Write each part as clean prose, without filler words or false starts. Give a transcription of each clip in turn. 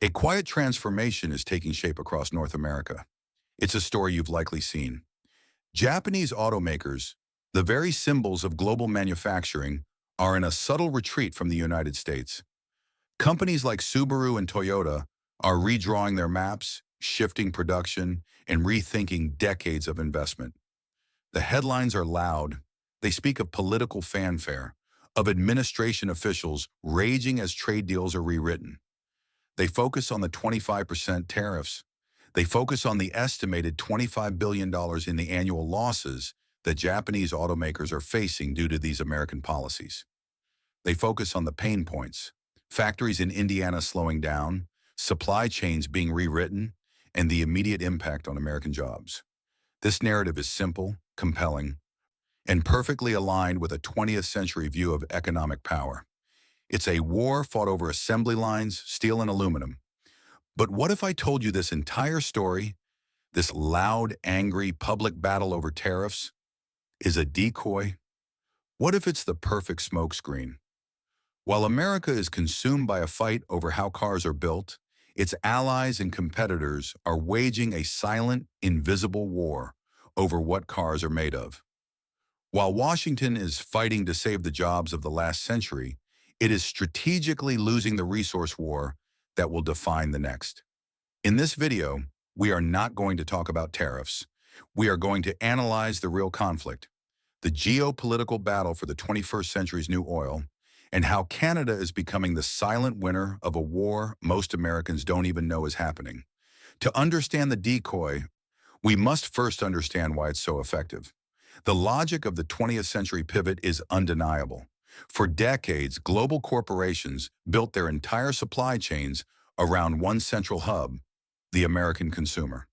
A quiet transformation is taking shape across North America. It's a story you've likely seen. Japanese automakers, the very symbols of global manufacturing, are in a subtle retreat from the United States. Companies like Subaru and Toyota are redrawing their maps, shifting production, and rethinking decades of investment. The headlines are loud. They speak of political fanfare, of administration officials raging as trade deals are rewritten. They focus on the 25% tariffs. They focus on the estimated $25 billion in the annual losses that Japanese automakers are facing due to these American policies. They focus on the pain points, factories in Indiana slowing down, supply chains being rewritten, and the immediate impact on American jobs. This narrative is simple, compelling, and perfectly aligned with a 20th century view of economic power. It's a war fought over assembly lines, steel and aluminum. But what if I told you this entire story, this loud, angry public battle over tariffs, is a decoy? What if it's the perfect smokescreen? While America is consumed by a fight over how cars are built, its allies and competitors are waging a silent, invisible war over what cars are made of. While Washington is fighting to save the jobs of the last century, it is strategically losing the resource war that will define the next. In this video, we are not going to talk about tariffs. We are going to analyze the real conflict, the geopolitical battle for the 21st century's new oil, and how Canada is becoming the silent winner of a war most Americans don't even know is happening. To understand the decoy, we must first understand why it's so effective. The logic of the 20th century pivot is undeniable. For decades, global corporations built their entire supply chains around one central hub, the American consumer.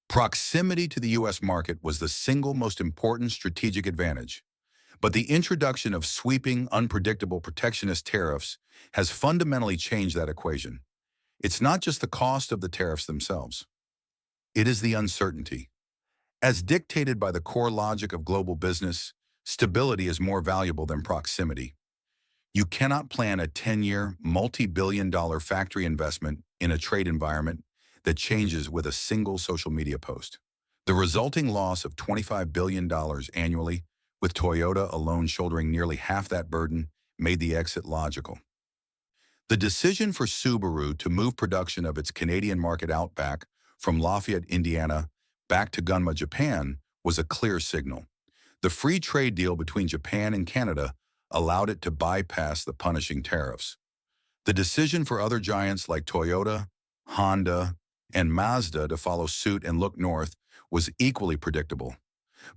Proximity to the U.S. market was the single most important strategic advantage. But the introduction of sweeping, unpredictable protectionist tariffs has fundamentally changed that equation. It's not just the cost of the tariffs themselves. It is the uncertainty. As dictated by the core logic of global business, stability is more valuable than proximity. You cannot plan a 10-year, multi-billion-dollar factory investment in a trade environment that changes with a single social media post. The resulting loss of $25 billion annually, with Toyota alone shouldering nearly half that burden, made the exit logical. The decision for Subaru to move production of its Canadian market outback from Lafayette, Indiana, back to Gunma, Japan, was a clear signal. The free trade deal between Japan and Canada allowed it to bypass the punishing tariffs. The decision for other giants like Toyota, Honda, and Mazda to follow suit and look north was equally predictable.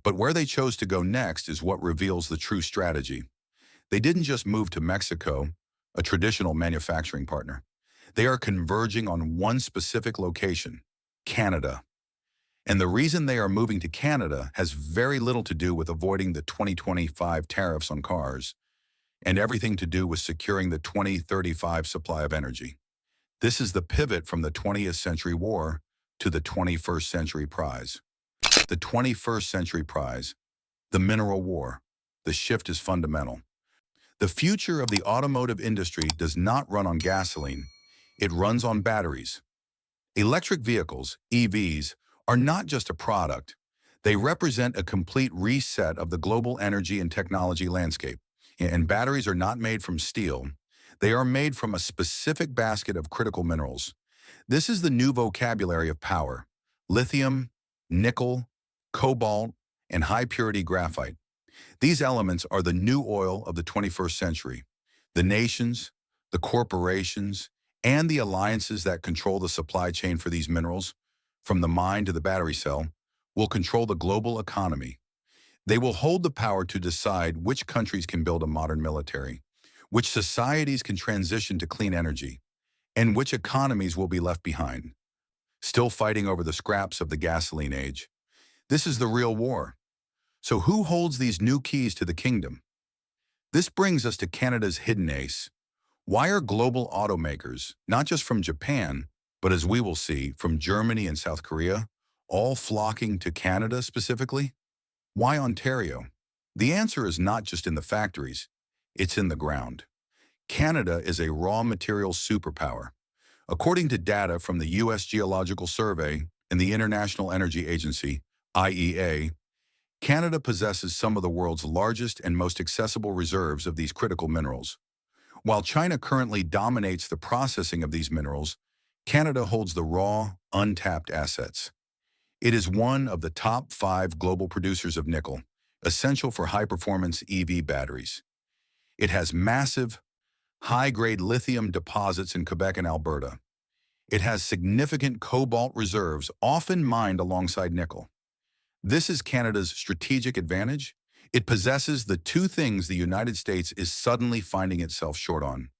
But where they chose to go next is what reveals the true strategy. They didn't just move to Mexico, a traditional manufacturing partner. They are converging on one specific location, Canada. And the reason they are moving to Canada has very little to do with avoiding the 2025 tariffs on cars, and everything to do with securing the 2035 supply of energy. This is the pivot from the 20th century war to the 21st century prize. The 21st century prize, the mineral war. The shift is fundamental. The future of the automotive industry does not run on gasoline. It runs on batteries. Electric vehicles, EVs, are not just a product. They represent a complete reset of the global energy and technology landscape. And batteries are not made from steel. They are made from a specific basket of critical minerals. This is the new vocabulary of power: lithium, nickel, cobalt, and high-purity graphite. These elements are the new oil of the 21st century. The nations, the corporations, and the alliances that control the supply chain for these minerals, from the mine to the battery cell, will control the global economy. They will hold the power to decide which countries can build a modern military, which societies can transition to clean energy, and which economies will be left behind, still fighting over the scraps of the gasoline age. This is the real war. So who holds these new keys to the kingdom? This brings us to Canada's hidden ace. Why are global automakers, not just from Japan, but as we will see, from Germany and South Korea, all flocking to Canada specifically? Why Ontario? The answer is not just in the factories, it's in the ground. Canada is a raw material superpower. According to data from the U.S. Geological Survey and the International Energy Agency, IEA, Canada possesses some of the world's largest and most accessible reserves of these critical minerals. While China currently dominates the processing of these minerals, Canada holds the raw, untapped assets. It is one of the top 5 global producers of nickel, essential for high-performance EV batteries. It has massive, high-grade lithium deposits in Quebec and Alberta. It has significant cobalt reserves, often mined alongside nickel. This is Canada's strategic advantage. It possesses the two things the United States is suddenly finding itself short on.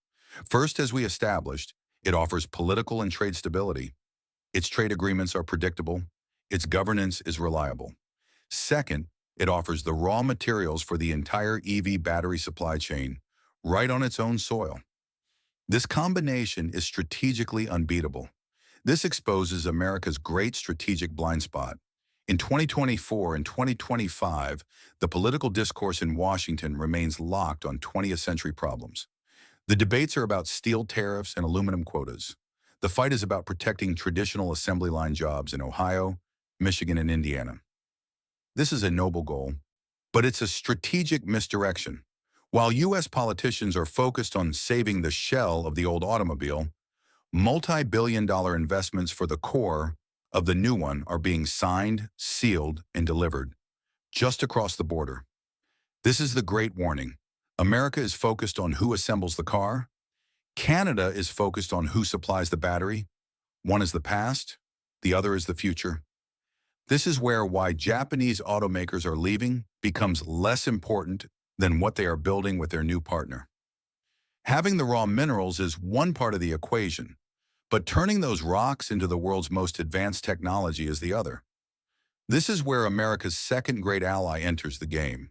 First, as we established, it offers political and trade stability. Its trade agreements are predictable. Its governance is reliable. Second, it offers the raw materials for the entire EV battery supply chain, right on its own soil. This combination is strategically unbeatable. This exposes America's great strategic blind spot. In 2024 and 2025, the political discourse in Washington remains locked on 20th century problems. The debates are about steel tariffs and aluminum quotas. The fight is about protecting traditional assembly line jobs in Ohio, Michigan, and Indiana. This is a noble goal, but it's a strategic misdirection. While U.S. politicians are focused on saving the shell of the old automobile, multi-billion-dollar investments for the core of the new one are being signed, sealed, and delivered just across the border. This is the great warning. America is focused on who assembles the car. Canada is focused on who supplies the battery. One is the past, the other is the future. This is why Japanese automakers are leaving becomes less important than what they are building with their new partner. Having the raw minerals is one part of the equation, but turning those rocks into the world's most advanced technology is the other. This is where America's second great ally enters the game,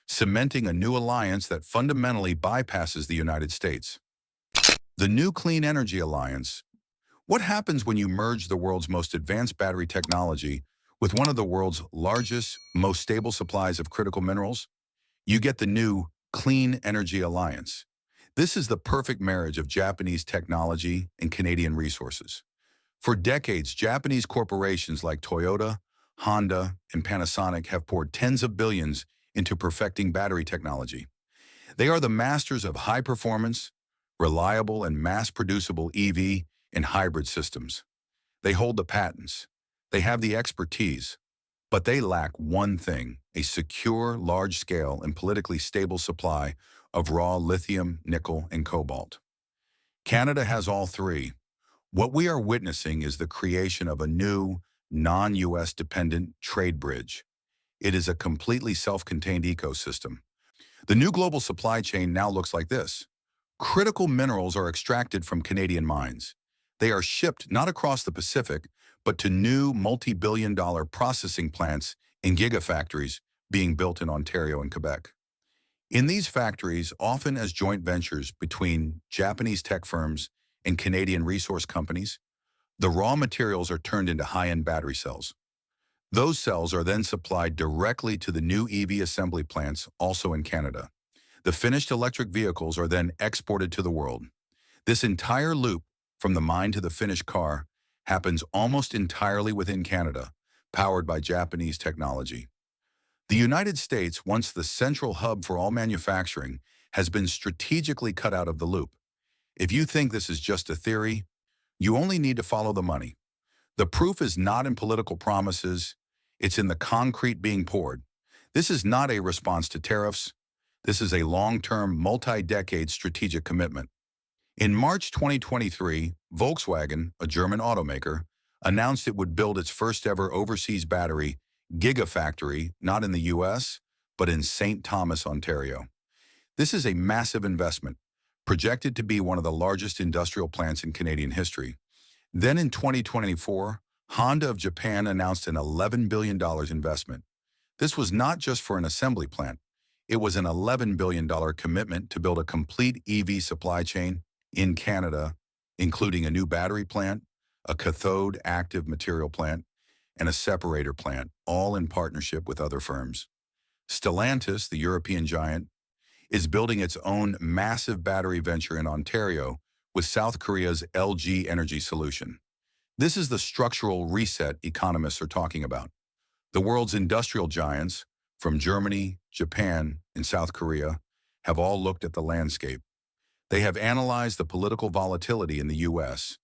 cementing a new alliance that fundamentally bypasses the United States. The New Clean Energy Alliance. What happens when you merge the world's most advanced battery technology with one of the world's largest, most stable supplies of critical minerals? You get the New Clean Energy Alliance. This is the perfect marriage of Japanese technology and Canadian resources. For decades, Japanese corporations like Toyota, Honda, and Panasonic have poured tens of billions into perfecting battery technology. They are the masters of high-performance, reliable, and mass-producible EV and hybrid systems. They hold the patents. They have the expertise. But they lack one thing: a secure, large-scale, and politically stable supply of raw lithium, nickel, and cobalt. Canada has all three. What we are witnessing is the creation of a new, non-U.S. dependent trade bridge. It is a completely self-contained ecosystem. The new global supply chain now looks like this. Critical minerals are extracted from Canadian mines. They are shipped not across the Pacific, but to new multi-billion-dollar processing plants and gigafactories being built in Ontario and Quebec. In these factories, often as joint ventures between Japanese tech firms and Canadian resource companies, the raw materials are turned into high-end battery cells. Those cells are then supplied directly to the new EV assembly plants, also in Canada. The finished electric vehicles are then exported to the world. This entire loop, from the mine to the finished car, happens almost entirely within Canada, powered by Japanese technology. The United States, once the central hub for all manufacturing, has been strategically cut out of the loop. If you think this is just a theory, you only need to follow the money. The proof is not in political promises, it's in the concrete being poured. This is not a response to tariffs. This is a long-term, multi-decade strategic commitment. In March 2023, Volkswagen, a German automaker, announced it would build its first-ever overseas battery gigafactory, not in the U.S., but in St. Thomas, Ontario. This is a massive investment, projected to be one of the largest industrial plants in Canadian history. Then in 2024, Honda of Japan announced an $11 billion investment. This was not just for an assembly plant. It was an $11 billion commitment to build a complete EV supply chain in Canada, including a new battery plant, a cathode active material plant, and a separator plant, all in partnership with other firms. Stellantis, the European giant, is building its own massive battery venture in Ontario with South Korea's LG energy solution. This is the structural reset economists are talking about. The world's industrial giants, from Germany, Japan, and South Korea, have all looked at the landscape. They have analyzed the political volatility in the U.S.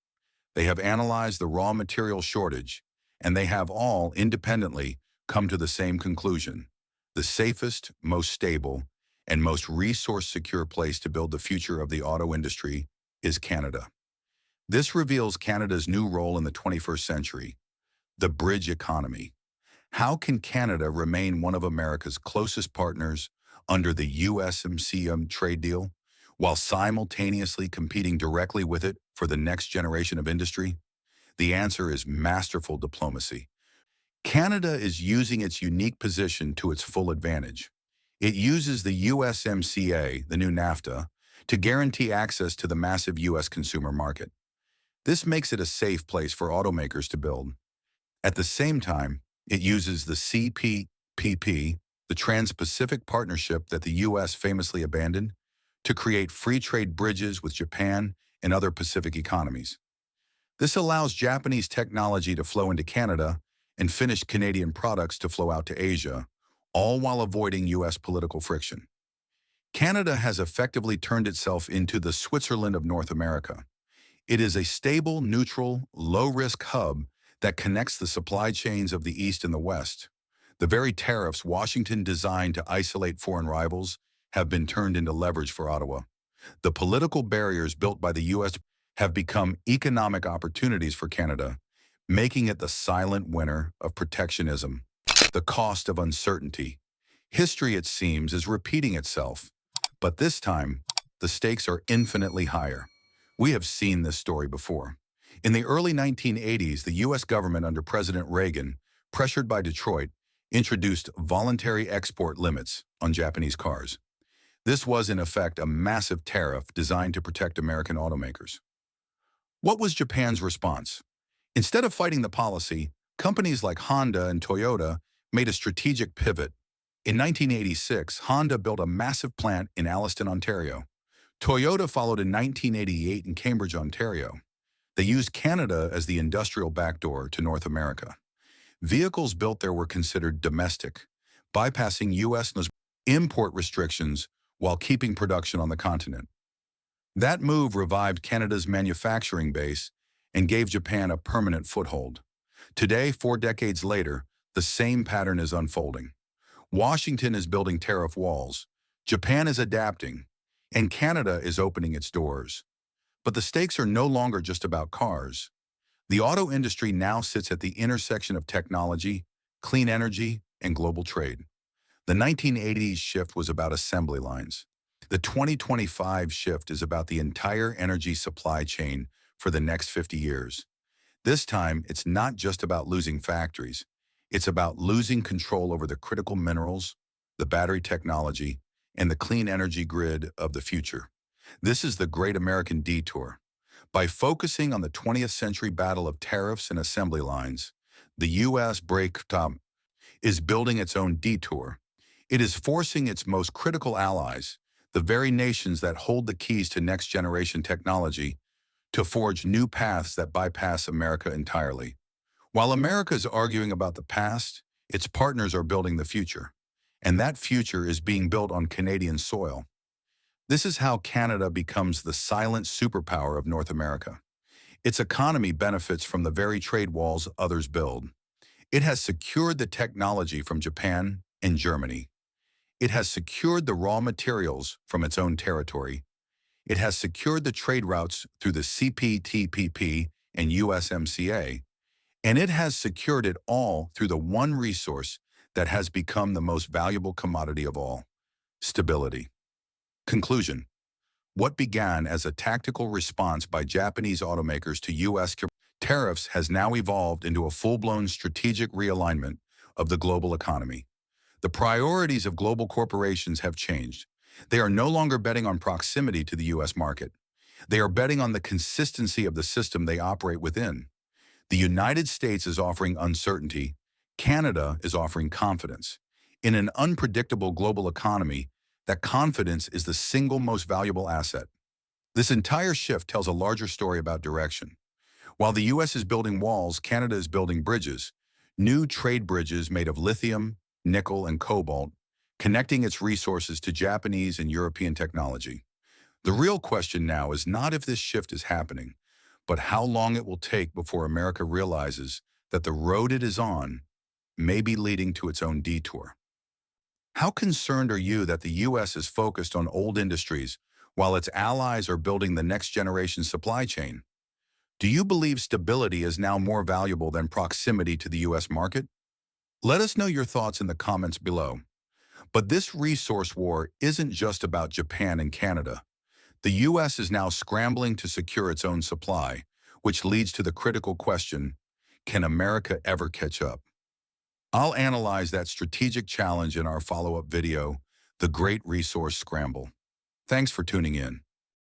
They have analyzed the raw material shortage, and they have all independently come to the same conclusion. The safest, most stable, and most resource-secure place to build the future of the auto industry is Canada. This reveals Canada's new role in the 21st century, the bridge economy. How can Canada remain one of America's closest partners under the USMCA trade deal, while simultaneously competing directly with it for the next generation of industry? The answer is masterful diplomacy. Canada is using its unique position to its full advantage. It uses the USMCA, the new NAFTA, to guarantee access to the massive U.S. consumer market. This makes it a safe place for automakers to build. At the same time, it uses the CPTPP, the Trans-Pacific Partnership that the U.S. famously abandoned, to create free trade bridges with Japan and other Pacific economies. This allows Japanese technology to flow into Canada and finished Canadian products to flow out to Asia, all while avoiding U.S. political friction. Canada has effectively turned itself into the Switzerland of North America. It is a stable, neutral, low-risk hub that connects the supply chains of the East and the West. The very tariffs Washington designed to isolate foreign rivals have been turned into leverage for Ottawa. The political barriers built by the U.S. have become economic opportunities for Canada, making it the silent winner of protectionism. The cost of uncertainty. History, it seems, is repeating itself, but this time, the stakes are infinitely higher. We have seen this story before. In the early 1980s, the U.S. government under President Reagan, pressured by Detroit, introduced voluntary export limits on Japanese cars. This was, in effect, a massive tariff designed to protect American automakers. What was Japan's response? Instead of fighting the policy, companies like Honda and Toyota made a strategic pivot. In 1986, Honda built a massive plant in Alliston, Ontario. Toyota followed in 1988 in Cambridge, Ontario. They used Canada as the industrial backdoor to North America. Vehicles built there were considered domestic, bypassing U.S. import restrictions while keeping production on the continent. That move revived Canada's manufacturing base and gave Japan a permanent foothold. Today, 4 decades later, the same pattern is unfolding. Washington is building tariff walls, Japan is adapting, and Canada is opening its doors. But the stakes are no longer just about cars. The auto industry now sits at the intersection of technology, clean energy, and global trade. The 1980s shift was about assembly lines. The 2025 shift is about the entire energy supply chain for the next 50 years. This time, it's not just about losing factories. It's about losing control over the critical minerals, the battery technology, and the clean energy grid of the future. This is the great American detour. By focusing on the 20th century battle of tariffs and assembly lines, the U.S. is building its own detour. It is forcing its most critical allies, the very nations that hold the keys to next-generation technology, to forge new paths that bypass America entirely. While America is arguing about the past, its partners are building the future, and that future is being built on Canadian soil. This is how Canada becomes the silent superpower of North America. Its economy benefits from the very trade walls others build. It has secured the technology from Japan and Germany. It has secured the raw materials from its own territory. It has secured the trade routes through the CPTPP and USMCA. And it has secured it all through the one resource that has become the most valuable commodity of all: stability. Conclusion. What began as a tactical response by Japanese automakers to U.S. tariffs has now evolved into a full-blown strategic realignment of the global economy. The priorities of global corporations have changed. They are no longer betting on proximity to the U.S. market. They are betting on the consistency of the system they operate within. The United States is offering uncertainty. Canada is offering confidence. In an unpredictable global economy, that confidence is the single most valuable asset. This entire shift tells a larger story about direction. While the US is building walls, Canada is building bridges, new trade bridges made of lithium, nickel, and cobalt, connecting its resources to Japanese and European technology. The real question now is not if this shift is happening, but how long it will take before America realizes that the road it is on may be leading to its own detour. How concerned are you that the US is focused on old industries while its allies are building the next generation supply chain? Do you believe stability is now more valuable than proximity to the US market? Let us know your thoughts in the comments below. But this resource war isn't just about Japan and Canada. The US is now scrambling to secure its own supply, which leads to the critical question, can America ever catch up? I'll analyze that strategic challenge in our follow-up video, The Great Resource Scramble. Thanks for tuning in.